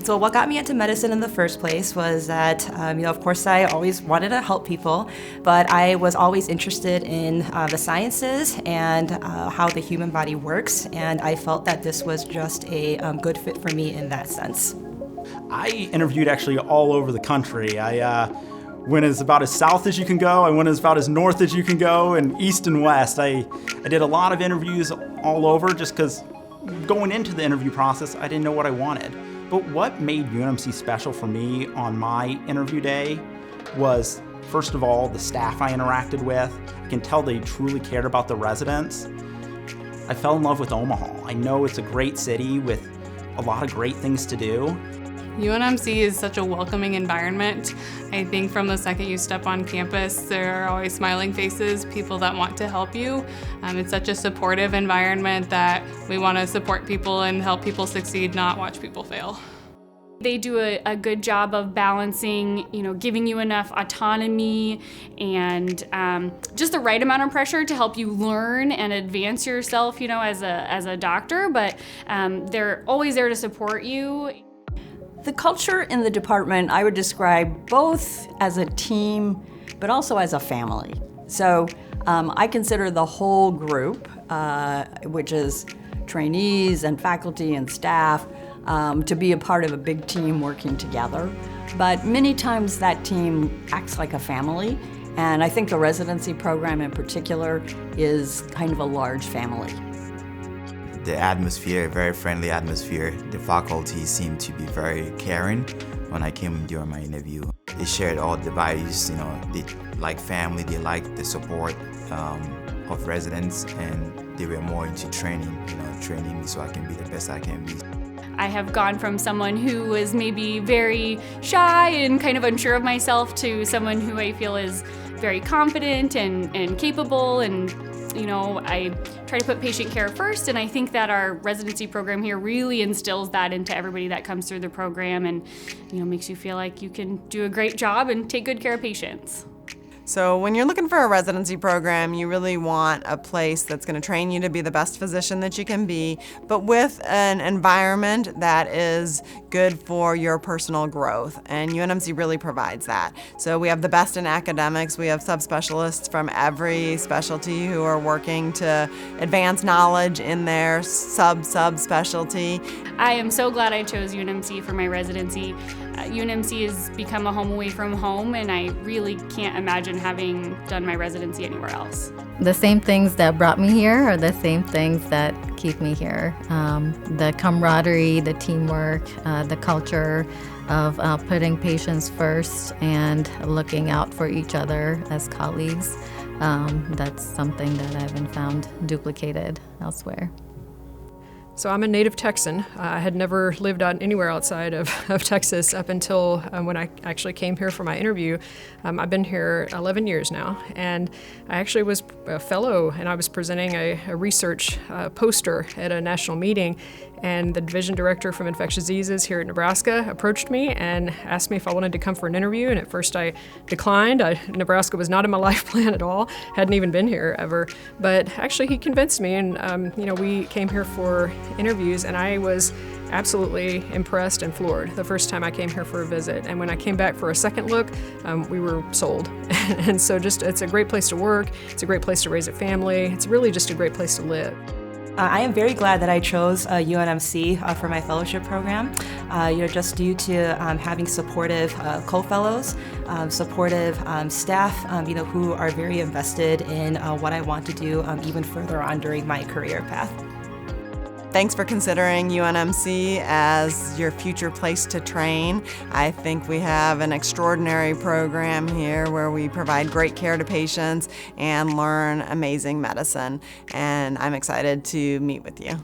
So what got me into medicine in the first place was that, of course I always wanted to help people, but I was always interested in the sciences and how the human body works, and I felt that this was just a good fit for me in that sense. I interviewed actually all over the country. I went as about as south as you can go, I went as about as north as you can go, and east and west. I did a lot of interviews all over just because going into the interview process, I didn't know what I wanted. But what made UNMC special for me on my interview day was, first of all, the staff I interacted with. I can tell they truly cared about the residents. I fell in love with Omaha. I know it's a great city with a lot of great things to do. UNMC is such a welcoming environment. I think from the second you step on campus, there are always smiling faces, people that want to help you. It's such a supportive environment that we want to support people and help people succeed, not watch people fail. They do a good job of balancing, giving you enough autonomy and just the right amount of pressure to help you learn and advance yourself, as a doctor, but they're always there to support you. The culture in the department I would describe both as a team, but also as a family. So I consider the whole group, which is trainees and faculty and staff, to be a part of a big team working together. But many times that team acts like a family, and I think the residency program in particular is kind of a large family. The atmosphere, very friendly atmosphere. The faculty seemed to be very caring when I came during my interview. They shared all the values, they like family, they like the support of residents, and they were more into training me so I can be the best I can be. I have gone from someone who was maybe very shy and kind of unsure of myself to someone who I feel is very confident and capable, and I try to put patient care first, and I think that our residency program here really instills that into everybody that comes through the program, and makes you feel like you can do a great job and take good care of patients. So when you're looking for a residency program, you really want a place that's going to train you to be the best physician that you can be, but with an environment that is good for your personal growth, and UNMC really provides that. So we have the best in academics, we have subspecialists from every specialty who are working to advance knowledge in their subspecialty. I am so glad I chose UNMC for my residency. UNMC has become a home away from home, and I really can't imagine having done my residency anywhere else. The same things that brought me here are the same things that keep me here. The camaraderie, the teamwork, the culture of putting patients first and looking out for each other as colleagues. That's something that I haven't found duplicated elsewhere. So I'm a native Texan. I had never lived anywhere outside of Texas up until when I actually came here for my interview. I've been here 11 years now, and I actually was a fellow, and I was presenting a research poster at a national meeting, and the division director from infectious diseases here at Nebraska approached me and asked me if I wanted to come for an interview, and at first I declined. Nebraska was not in my life plan at all, hadn't even been here ever, but actually he convinced me, and we came here for interviews, and I was absolutely impressed and floored the first time I came here for a visit. And when I came back for a second look, we were sold. And so it's a great place to work, it's a great place to raise a family, it's really just a great place to live. I am very glad that I chose UNMC for my fellowship program, just due to having supportive co-fellows, supportive staff, who are very invested in what I want to do even further on during my career path. Thanks for considering UNMC as your future place to train. I think we have an extraordinary program here where we provide great care to patients and learn amazing medicine, and I'm excited to meet with you.